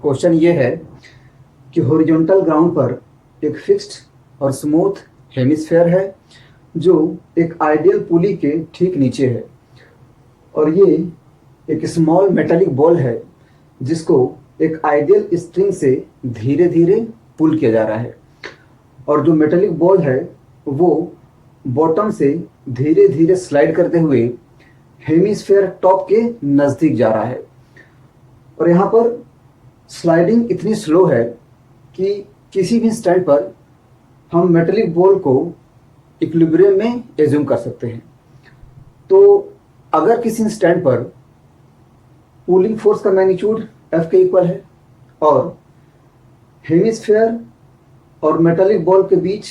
Question ये है कि हॉरिजॉन्टल ग्राउंड पर एक फिक्स्ड और स्मूथ हेमिस्फेयर है जो एक आइडियल पुली के ठीक नीचे है, और ये एक स्मॉल मेटालिक बॉल है जिसको एक आइडियल स्ट्रिंग से धीरे धीरे पुल किया जा रहा है। और जो मेटालिक बॉल है वो बॉटम से धीरे धीरे स्लाइड करते हुए हेमिस्फेयर टॉप के नज़दीक जा रहा है। और यहाँ पर स्लाइडिंग इतनी स्लो है कि किसी भी स्टैंड पर हम मेटालिक बॉल को इक्विलिब्रियम में एज्यूम कर सकते हैं। तो अगर किसी स्टैंड पर पुलिंग फोर्स का मैग्नीट्यूड F के इक्वल है और हेमिस्फेयर और मेटालिक बॉल के बीच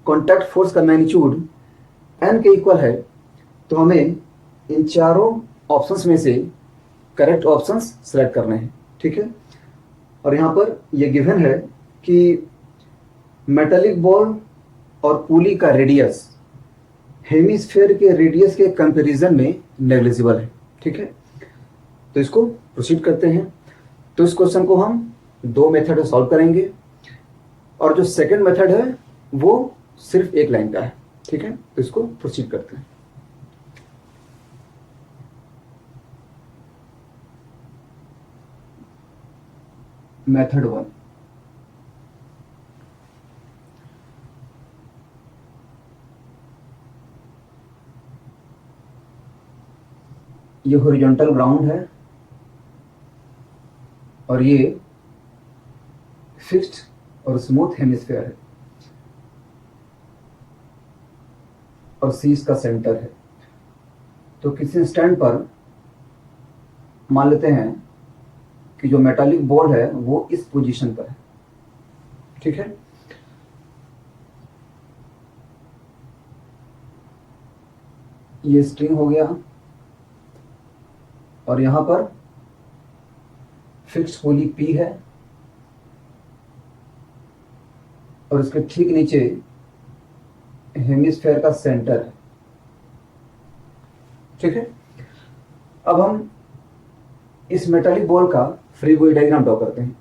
कॉन्टैक्ट फोर्स का मैग्नीट्यूड N के इक्वल है, तो हमें इन चारों ऑप्शंस में से करेक्ट ऑप्शंस सेलेक्ट करने हैं। ठीक है, और यहाँ पर यह गिवन है कि मेटालिक बॉल और पुली का रेडियस हेमिस्फेयर के रेडियस के कंपैरिजन में नेग्लिजिबल है। ठीक है, तो इसको प्रोसीड करते हैं। तो इस क्वेश्चन को हम दो मेथड से सॉल्व करेंगे, और जो सेकंड मेथड है वो सिर्फ एक लाइन का है। ठीक है, तो इसको प्रोसीड करते हैं। मेथड 1, ये हॉरिजॉन्टल ग्राउंड है और ये फिक्स्ड और स्मूथ हेमिस्फेयर है और सी इसका सेंटर है। तो किसी स्टैंड पर मान लेते हैं कि जो मेटालिक बॉल है वो इस पोजीशन पर है। ठीक है, ये स्ट्रिंग हो गया और यहां पर फिक्स्ड पुली P है और इसके ठीक नीचे हेमिस्फेयर का सेंटर है। ठीक है, अब हम इस मेटालिक बॉल का फ्री बॉडी डायग्राम ड्रॉ करते हैं।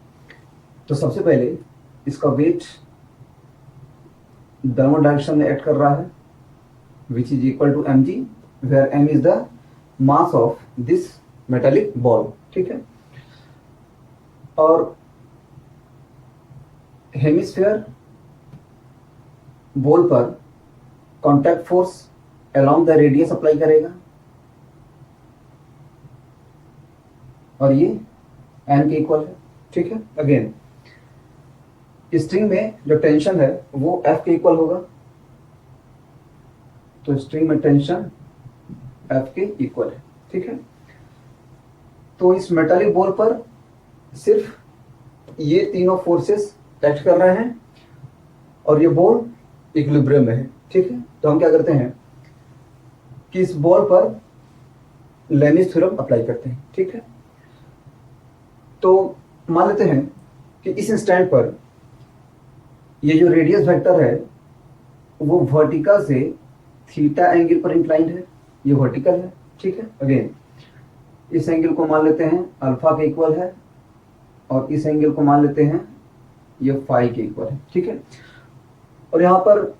तो सबसे पहले इसका वेट डाउनवर्ड डायरेक्शन में एक्ट कर रहा है, which is equal to mg, where m is the mass of this metallic ball. ठीक है, और हेमिस्फेयर बॉल पर contact force along the radius apply करेगा और ये n के इक्वल है। ठीक है, अगेन स्ट्रिंग में जो टेंशन है वो F के इक्वल होगा, तो स्ट्रिंग में टेंशन F के इक्वल है। ठीक है, तो इस मेटालिक बॉल पर सिर्फ ये तीनों फोर्सेस एक्ट कर रहे हैं और ये बॉल इक्विलिब्रियम में है। ठीक है, तो हम क्या करते हैं कि इस बॉल पर लेमिस थ्योरम अप्लाई करते हैं। ठीक है, तो मान लेते हैं कि इस स्टैंड पर ये जो रेडियस वेक्टर है वो वर्टिकल से थीटा एंगल पर इंक्लाइंड है, ये वर्टिकल है। ठीक है, अगेन इस एंगल को मान लेते हैं अल्फा के इक्वल है और इस एंगल को मान लेते हैं ये फाई के इक्वल है। ठीक है, और यहां पर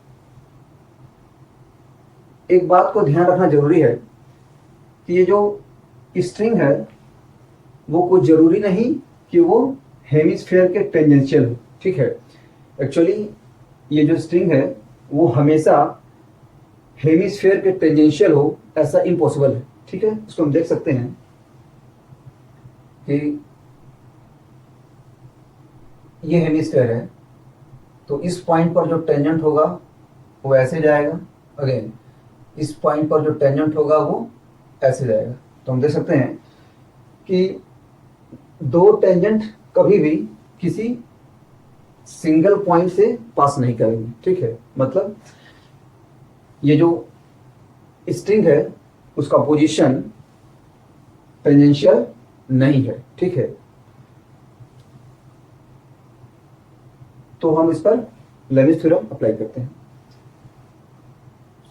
एक बात को ध्यान रखना जरूरी है कि ये जो स्ट्रिंग है वो कोई जरूरी नहीं कि वो हेमिस्फेयर के टेंजेंशियल हो। ठीक है, एक्चुअली ये जो स्ट्रिंग है वो हमेशा हेमिस्फेयर के टेंजेंशियल हो ऐसा इम्पॉसिबल है। ठीक है, इसको हम देख सकते हैं कि ये हेमिस्फेयर है, तो इस पॉइंट पर जो टेंजेंट होगा वो ऐसे जाएगा, अगेन इस पॉइंट पर जो टेंजेंट होगा वो ऐसे जाएगा। तो हम देख सकते हैं कि दो टेंजेंट कभी भी किसी सिंगल पॉइंट से पास नहीं करेंगे। ठीक है, मतलब ये जो स्ट्रिंग है उसका पोजीशन टेंजेंशियल नहीं है। ठीक है, तो हम इस पर लेमिस थ्योरम अप्लाई करते हैं।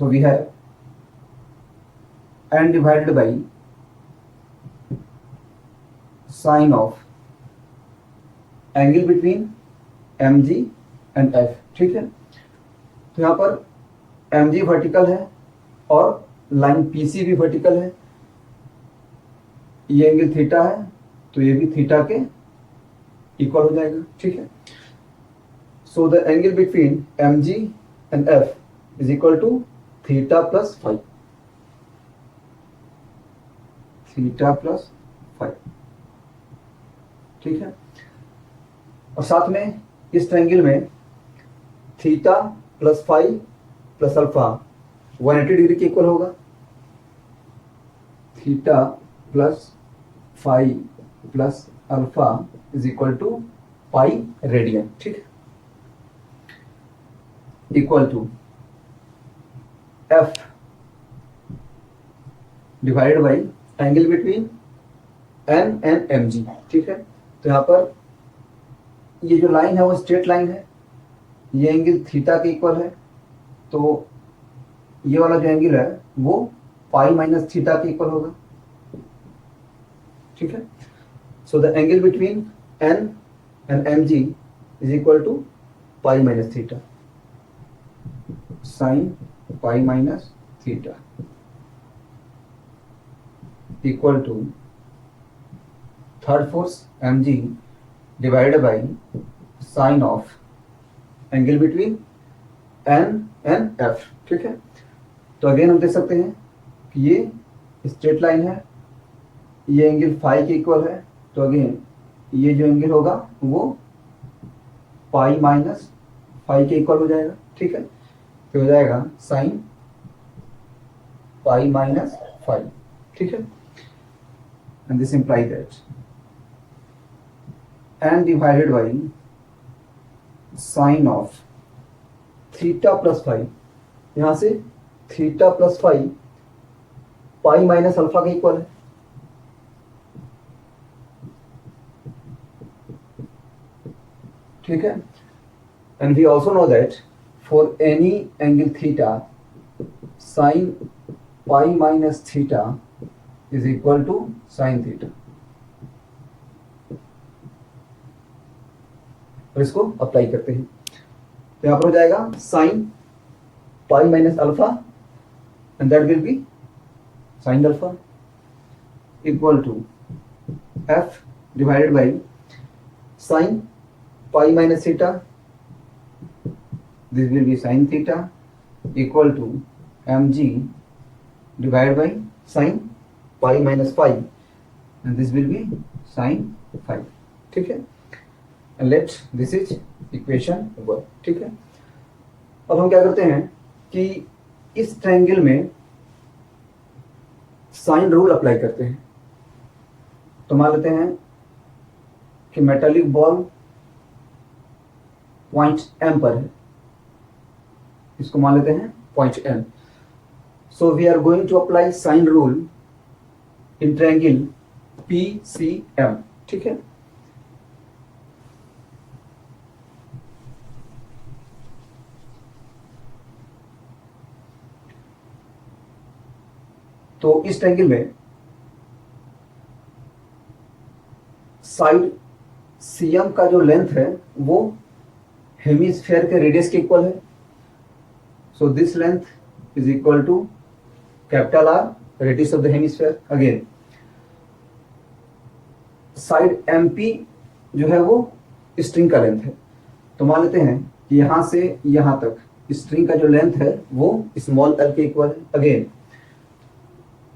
So we have n divided by sine of angle between M G and F, ठीक है। तो यहाँ पर एम जी वर्टिकल है और लाइन पी सी भी वर्टिकल है, ये एंगल थीटा है तो ये भी थीटा के इक्वल हो जाएगा, ठीक है। So the angle between M G and F is equal to theta plus five, theta plus five, ठीक है। और साथ में इस ट्रायंगल में theta plus five plus alpha 180 degree के इक्वल होगा, theta plus five plus alpha is equal to pi radian, ठीक है। Equal to F divided by angle between N and M G, ठीक है। तो यहाँ पर ये जो लाइन है वो स्ट्रेट लाइन है, ये एंगल थीटा के इक्वल है, तो ये वाला जो एंगल है वो पाई माइनस थीटा के इक्वल होगा, ठीक है। So the angle between N and M G is equal to pi minus theta, sine pi minus theta equal to third force M G divided by sine of angle between N and F, ठीक है। तो again हम देख सकते हैं कि ये straight line है, ये एंगल फाई के इक्वल है, तो अगेन ये जो एंगल होगा वो पाई माइनस फाई के इक्वल हो जाएगा, ठीक है। तो हो जाएगा साइन पाई माइनस फाई, ठीक है। And this imply that N divided by sine of theta plus five, यहां से theta plus five pi minus alpha के इक्वल है, ठीक है। And we also know that for any angle theta sine pi minus theta is equal to sine theta. और इसको apply करते हैं तो यहां पर हो जाएगा sine pi minus alpha and that will be sine alpha equal to F divided by sine pi minus theta, this will be sin theta equal to mg divided by sin pi minus phi and this will be sin phi, ठीक है। and let this is equation 1, ठीक है। अब हम क्या करते हैं कि इस ट्रायंगल में साइन रूल अप्लाई करते हैं। तो मान लेते हैं कि मेटालिक बॉल पॉइंट एम पर है, इसको मान लेते हैं point M. So we are going to apply sine rule in triangle P C M, ठीक है। तो इस ट्रायंगल में साइड सीएम का जो लेंथ है वो हेमिस्फेयर के रेडियस के इक्वल है, so this length is equal to capital R, radius of the hemisphere. Again side MP जो है वो स्ट्रिंग का लेंथ है, तो मान लेते हैं कि यहां से यहां तक स्ट्रिंग का जो लेंथ है वो स्मॉल l के इक्वल है। Again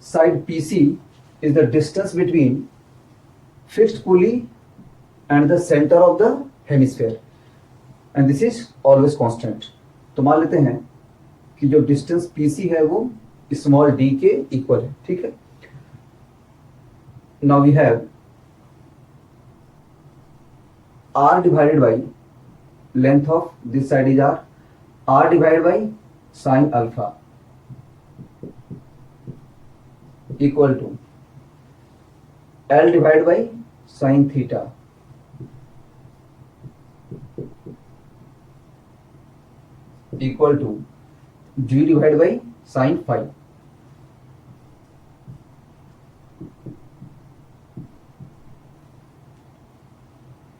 side PC is the distance between fixed pulley and the center of the hemisphere and this is always constant. तो मान लेते हैं कि जो डिस्टेंस PC है वो स्मॉल d के इक्वल है, ठीक है। Now we have r divided by length of this side is r divided by sine alpha equal to l divided by sine theta equal to g divide by sine five.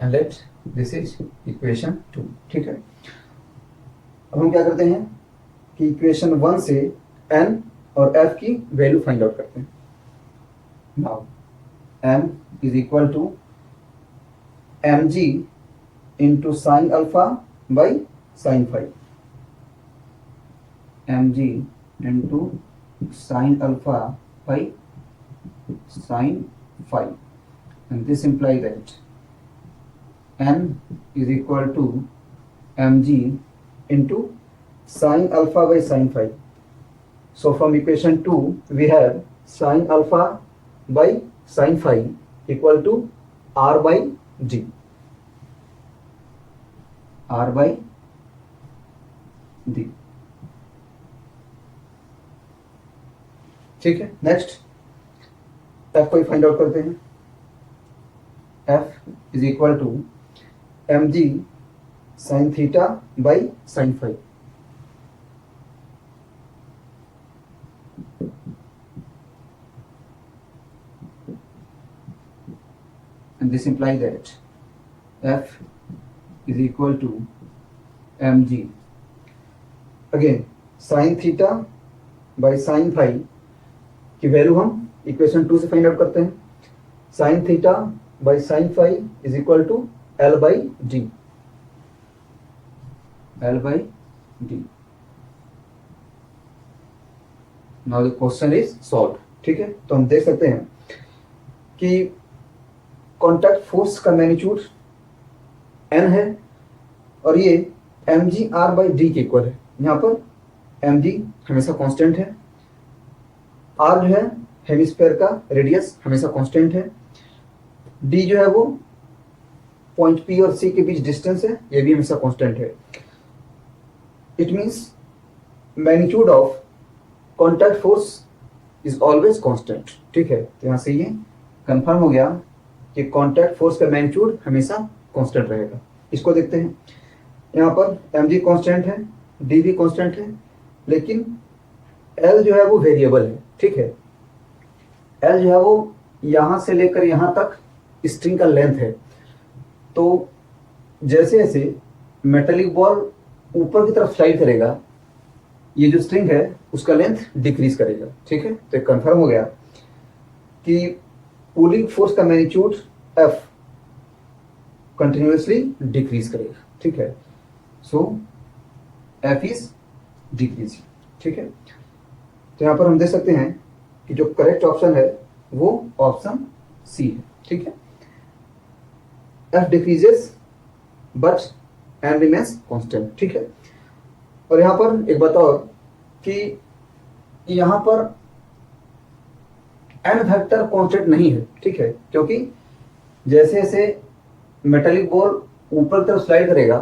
And let this is equation 2। ठीक है, अब हम क्या करते हैं कि equation 1 से n और f की वैल्यू फाइंड आउट करते हैं। Now m is equal to mg into sine alpha by sine five, mg into sine alpha by sine five, and this imply that n is equal to mg into sin alpha by sin phi. So from equation 2 we have sin alpha by sin phi equal to r by d, r by d। ठीक है, next f को find out करते हैं। f is equal to mg sin theta by sin five, and this implies that f is equal to mg again sin theta by sin five की value हम equation 2 से find out करते हैं। sin theta by sin five is equal to l by D, l by D. Now the question is solve. ठीक है, तो हम देख सकते हैं कि कॉन्टैक्ट फोर्स का मैग्नीट्यूड n है और ये mg r बाई डी के इक्वल है। यहाँ पर mg हमेशा कांस्टेंट है, r जो है हेमिस्फीयर का रेडियस हमेशा कांस्टेंट है, d जो है वो पॉइंट P और C के बीच डिस्टेंस है, ये भी हमेशा कांस्टेंट है। It means magnitude of contact force is always constant. ठीक है, तो यहाँ से ये कंफर्म हो गया कि कॉन्टैक्ट फोर्स का मैग्नीट्यूड हमेशा कांस्टेंट रहेगा। इसको देखते हैं, यहाँ पर mg कांस्टेंट है, d भी कांस्टेंट है, लेकिन l जो है वो वेरिएबल है। ठीक है, l जो है वो यहाँ से लेकर यहाँ तक स्ट्रिंग का लेंथ है, तो जैसे जैसे मेटेलिक बॉल ऊपर की तरफ स्लाइड करेगा ये जो स्ट्रिंग है उसका लेंथ डिक्रीज करेगा। ठीक है, तो कंफर्म हो गया कि पुलिंग फोर्स का मैग्नीट्यूड F कंटिन्यूअसली डिक्रीज करेगा। ठीक है, सो F इज डिक्रीजिंग। ठीक है, तो यहाँ पर हम देख सकते हैं कि जो करेक्ट ऑप्शन है वो ऑप्शन सी है। ठीक है, F decreases but N remains constant. ठीक है, और यहाँ पर एक बात और कि यहाँ पर n वेक्टर कांस्टेंट नहीं है। ठीक है, क्योंकि जैसे जैसे मेटेलिक बॉल ऊपर की तरफ स्लाइड करेगा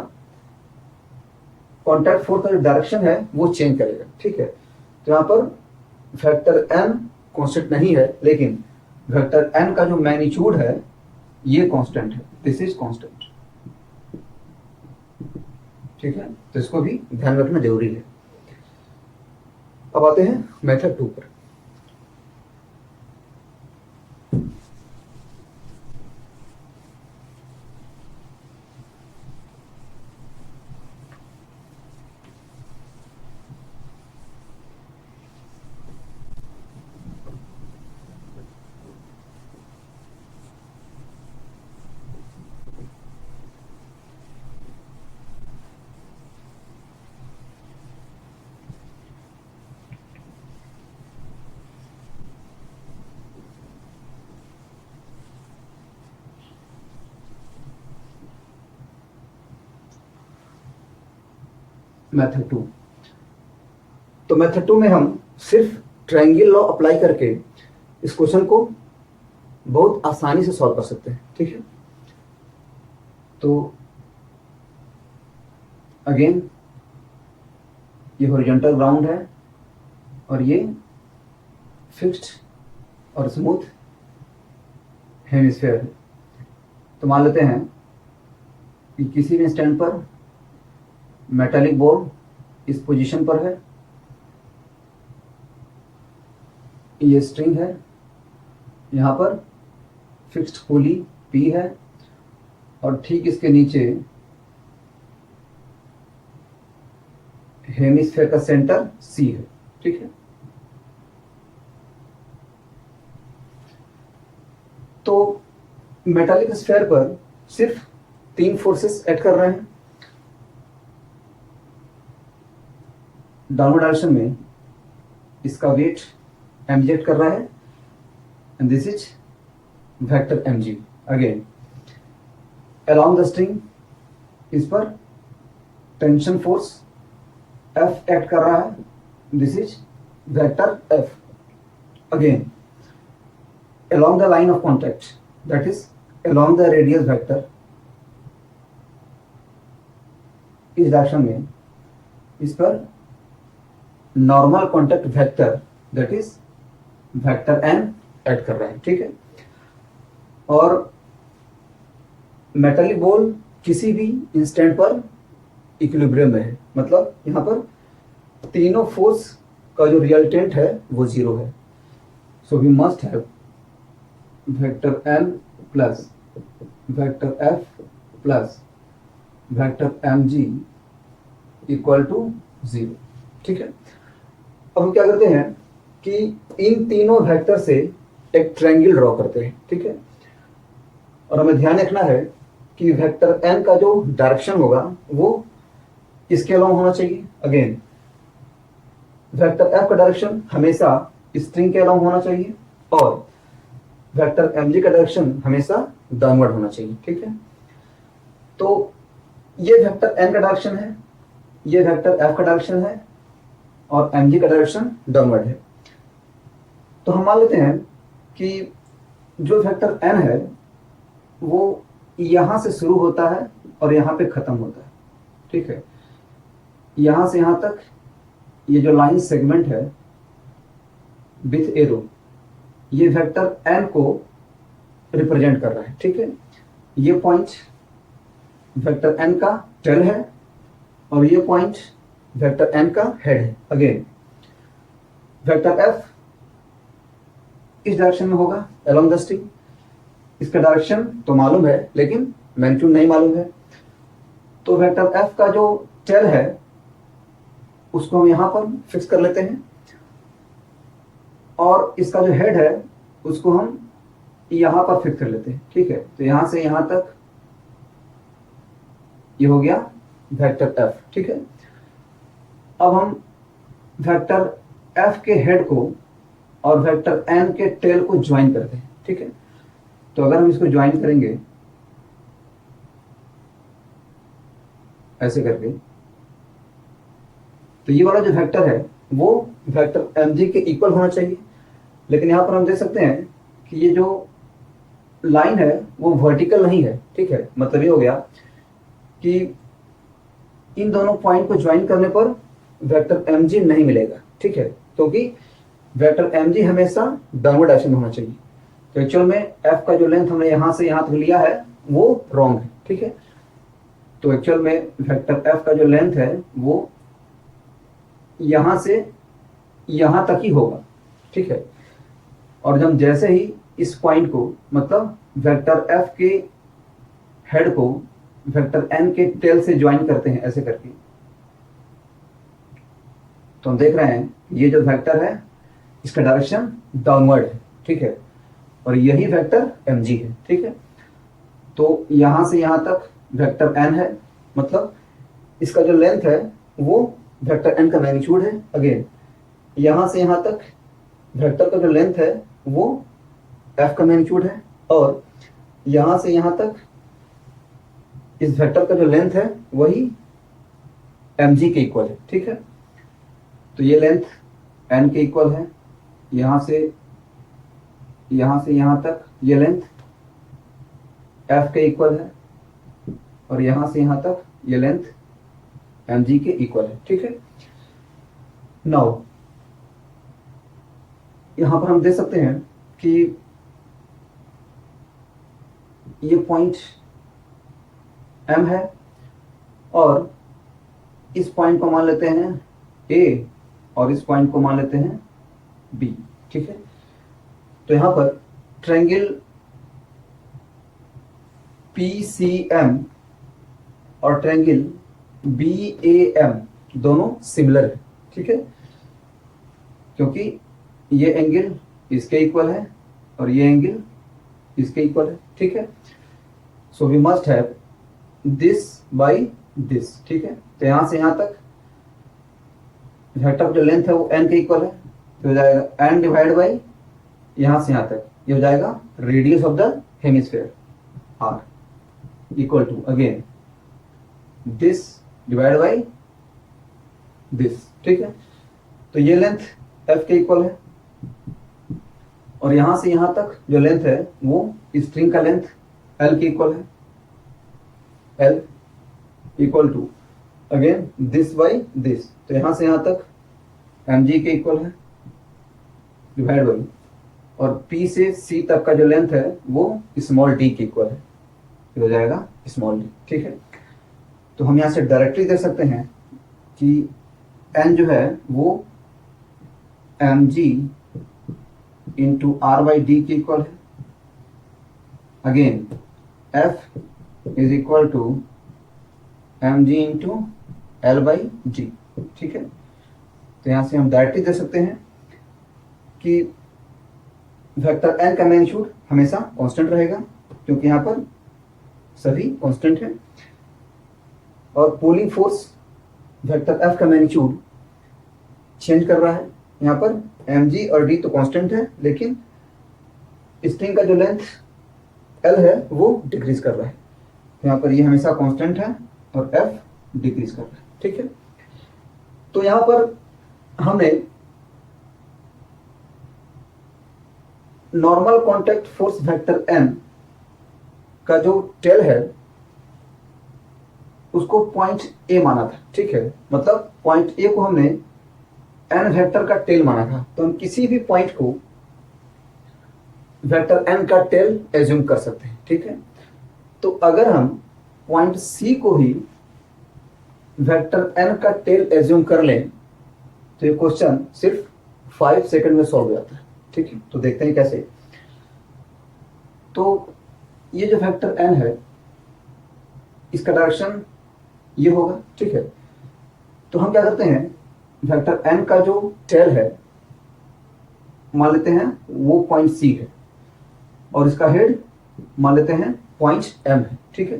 कॉन्टैक्ट फोर्स का जो डायरेक्शन है वो चेंज करेगा। ठीक है, तो यहाँ पर वेक्टर n कांस्टेंट नहीं है, लेकिन वेक्टर n का जो मैग्नीट्यूड है ये कांस्टेंट है, दिस इज कांस्टेंट। ठीक है, तो इसको भी ध्यान रखना जरूरी है। अब आते हैं मेथड 2 पर। मेथड 2, तो मेथड 2 में हम सिर्फ ट्रायंगल लॉ अप्लाई करके इस क्वेश्चन को बहुत आसानी से सॉल्व कर सकते हैं। ठीक है, तो अगेन ये हॉरिजॉन्टल ग्राउंड है और ये फिक्स्ड और स्मूथ हेमिस्फीयर है। तो मान लेते हैं कि किसी भी स्टैंड पर मेटालिक बॉल इस पोजीशन पर है, ये स्ट्रिंग है, यहाँ पर फिक्स्ड पुली P है और ठीक इसके नीचे हेमिस्फेयर का सेंटर सी है। ठीक है, तो मेटालिक स्फीयर पर सिर्फ 3 फोर्सेस एक्ट कर रहे हैं। डाउनवर्ड डायरेक्शन में इसका वेट mg एक्ट कर रहा है and this is vector mg। Again along the string इस पर टेंशन फोर्स F एक्ट कर रहा है, this is vector F। Again along the line of contact, that is along the radius vector, इस direction में इस पर normal contact vector that is vector n add कर रहा है। ठीक है, और मेटालिक बॉल किसी भी इंस्टेंट पर इक्विलिब्रियम में है, मतलब यहाँ पर तीनों फोर्स का जो रिजल्टेंट है वो 0 है। So we must have vector n plus vector f plus vector mg equal to 0। ठीक है, अब हम क्या करते हैं कि इन तीनों वेक्टर से एक ट्रायंगल ड्रॉ करते हैं। ठीक है, और हमें ध्यान रखना है कि वेक्टर n का जो डायरेक्शन होगा वो इसके अलावा होना चाहिए। अगेन वेक्टर f का डायरेक्शन हमेशा स्ट्रिंग के अलावा होना चाहिए और वेक्टर mg का डायरेक्शन हमेशा डाउनवर्ड होना चाहिए। ठीक है, तो ये वेक्टर n का डायरेक्शन है, ये वेक्टर f का डायरेक्शन है और mg का डायरेक्शन डाउनवर्ड है। तो हम मान लेते हैं कि जो वेक्टर n है वो यहां से शुरू होता है और यहां पे खत्म होता है। ठीक है, यहां से यहां तक ये जो लाइन सेगमेंट है विथ एरो, ये वेक्टर n को रिप्रेजेंट कर रहा है। ठीक है, ये पॉइंट वेक्टर n का टेल है और ये पॉइंट वेक्टर n का हेड है। अगेन वेक्टर f इस डायरेक्शन में होगा अलोंग द स्ट्रिंग। इसका डायरेक्शन तो मालूम है लेकिन मैग्नीट्यूड नहीं मालूम है, तो वेक्टर f का जो टेल है उसको हम यहां पर फिक्स कर लेते हैं और इसका जो हेड है उसको हम यहां पर फिक्स कर लेते हैं। ठीक है, तो यहां से यहां तक ये हो गया वेक्टर f। ठीक है, अब हम वेक्टर f के हेड को और वेक्टर n के टेल को ज्वाइन करते हैं। ठीक है, तो अगर हम इसको ज्वाइन करेंगे ऐसे करके, तो ये वाला जो वेक्टर है वो वेक्टर mg के इक्वल होना चाहिए। लेकिन यहां पर हम देख सकते हैं कि ये जो लाइन है वो वर्टिकल नहीं है। ठीक है, मतलब ये हो गया कि इन दोनों पॉइंट को ज्वाइन करने पर वेक्टर mg नहीं मिलेगा। ठीक है, क्योंकि वेक्टर mg हमेशा डाउनवर्ड डायरेक्शन में होना चाहिए। तो एक्चुअल में f का जो लेंथ हमने यहां से यहां तक लिया है वो रॉन्ग है। ठीक है, तो एक्चुअल में वेक्टर f का जो लेंथ है वो यहां से यहां तक ही होगा। ठीक है, और जब जैसे ही इस पॉइंट को मतलब वेक्टर f के हेड को वेक्टर n के टेल से ज्वाइन करते हैं ऐसे करके, तो हम देख रहे हैं ये जो वेक्टर है इसका डायरेक्शन डाउनवर्ड है। ठीक है, और यही वेक्टर mg है। ठीक है, तो यहां से यहां तक वेक्टर n है, मतलब इसका जो लेंथ है वो वेक्टर n का मैग्नीट्यूड है। अगेन यहां से यहां तक वेक्टर का जो लेंथ है वो f का मैग्नीट्यूड है और यहां से यहां तक इस वेक्टर का जो लेंथ है वही mg के इक्वल है। ठीक है, तो ये लेंथ n के इक्वल है, यहां से यहां तक ये लेंथ f के इक्वल है और यहां से यहां तक ये लेंथ mg के इक्वल है। ठीक है, नाउ यहां पर हम देख सकते हैं कि ये पॉइंट m है और इस पॉइंट को मान लेते हैं a और इस पॉइंट को मान लेते हैं b। ठीक है, तो यहां पर PCM और ट्रायंगल BAM दोनों सिमिलर है, ठीक है, क्योंकि ये एंगल इसके इक्वल है और ये एंगल इसके इक्वल है, ठीक है। So we must have this by this, ठीक है। तो यहां से यहां तक वेक्टर जो लेंथ है वो n के इक्वल है, तो हो जाएगा n डिवाइड बाई यहां से यहां तक ये हो जाएगा radius of the hemisphere r equal to again this divide by this, ठीक है। तो ये लेंथ f के इक्वल है और यहां से यहां तक जो लेंथ है वो स्ट्रिंग का लेंथ l के इक्वल है, l equal to again this by this, तो यहां से यहां तक mg के इक्वल है डिवाइड बाई और p से c तक का जो लेंथ है वो स्मॉल d के इक्वल है, तो हो जाएगा स्मॉल d, ठीक है। तो हम यहां से डायरेक्टली देख सकते हैं कि n जो है वो mg into r by D के इक्वल है, again f is equal to mg into l by G, ठीक है। तो यहां से हम डायरेक्टली देख सकते हैं कि वेक्टर n का मैग्नीट्यूड हमेशा कांस्टेंट रहेगा क्योंकि यहां पर सभी कांस्टेंट हैं, और पुलिंग फोर्स वेक्टर f का मैग्नीट्यूड चेंज कर रहा है। यहाँ पर mg और d तो कांस्टेंट है लेकिन स्ट्रिंग का जो लेंथ l है वो डिक्रीज कर रहा है, यहाँ पर ये हमेशा कांस्टेंट है और f डिक्रीज कर रहा है, ठीक है। तो यहाँ पर हमने normal contact force vector n का जो टेल है उसको पॉइंट A माना था, ठीक है। मतलब पॉइंट A को हमने n वेक्टर का टेल माना था, तो हम किसी भी पॉइंट को वेक्टर n का टेल एज्यूम कर सकते हैं, ठीक है। तो अगर हम पॉइंट C को ही वेक्टर n का टेल एज्यूम कर लें तो ये क्वेश्चन सिर्फ 5 सेकंड में सॉल्व हो जाता है, ठीक है। तो देखते हैं कैसे। तो ये जो वेक्टर n है इसका डायरेक्शन ये होगा, ठीक है। तो हम क्या करते हैं, वेक्टर n का जो टेल है मान लेते हैं वो पॉइंट C है और इसका हेड मान लेते हैं पॉइंट M है, ठीक है।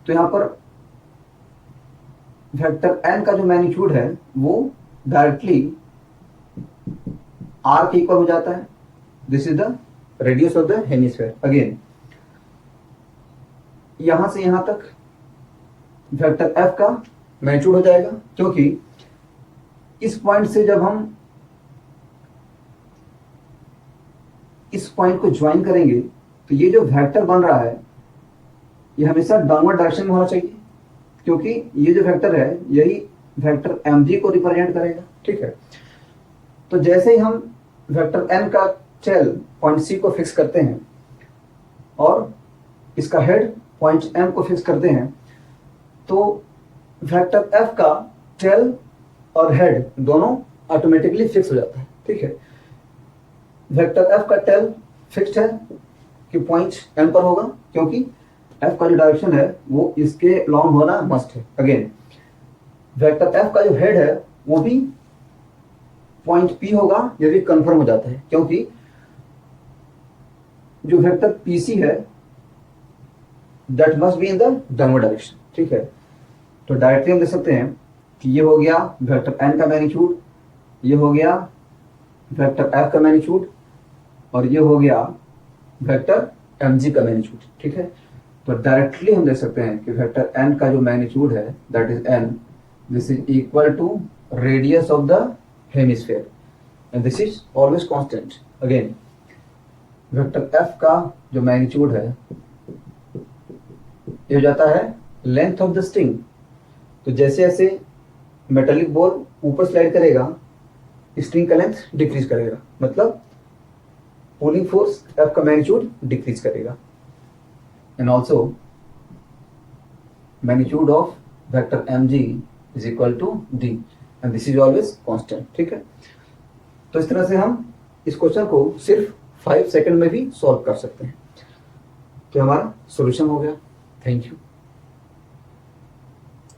तो यहां पर वेक्टर n का जो मैग्नीट्यूड है वो डायरेक्टली r के इक्वल हो जाता है। This is the radius of the hemisphere. Again यहां से यहां तक वेक्टर f का मैग्नीट्यूड हो जाएगा, क्योंकि इस पॉइंट से जब हम इस पॉइंट को ज्वाइन करेंगे तो ये जो वेक्टर बन रहा है ये हमेशा डाउनवर्ड डायरेक्शन में होना चाहिए, क्योंकि ये जो वेक्टर है यही वेक्टर mg को रिप्रेजेंट करेगा, ठीक है। तो जैसे ही हम वेक्टर n का टेल पॉइंट C को फिक्स करते हैं और इसका हेड पॉइंट M को फिक्स करते हैं तो वेक्टर f का टेल और हेड दोनों ऑटोमेटिकली फिक्स हो जाता है, ठीक है। वेक्टर f का टेल फिक्स्ड है कि पॉइंट M पर होगा, क्योंकि f का जो डायरेक्शन है वो इसके लॉन्ग होना मस्ट है। अगेन वेक्टर f का जो हेड है वो भी पॉइंट P होगा, ये भी कंफर्म हो जाता है, क्योंकि जो वेक्टर PC है that must be in the downward direction, ठीक है। तो डायरेक्टली हम देख सकते हैं कि ये हो गया वेक्टर n का मैग्नीट्यूड, ये हो गया वेक्टर f का मैग्नीट्यूड और ये हो गया वेक्टर mg का मैग्नीट्यूड, ठीक है। तो डायरेक्टली हम देख सकते हैं कि वेक्टर n का जो मैग्नीट्यूड है that is n, this is equal to radius of the hemisphere and this is always constant. Again vector f का जो मैग्नीट्यूड है ये हो जाता है लेंथ ऑफ द स्ट्रिंग। तो जैसे जैसे मेटालिक बॉल ऊपर स्लाइड करेगा स्ट्रिंग का लेंथ डिक्रीज करेगा, मतलब पुलिंग फोर्स F का मैग्नीट्यूड डिक्रीज करेगा। And also magnitude of vector mg is equal to d and this is always constant, ठीक है। तो इस तरह से हम इस क्वेश्चन को सिर्फ 5 सेकंड में भी सॉल्व कर सकते हैं। तो हमारा सोल्यूशन हो गया। Thank you.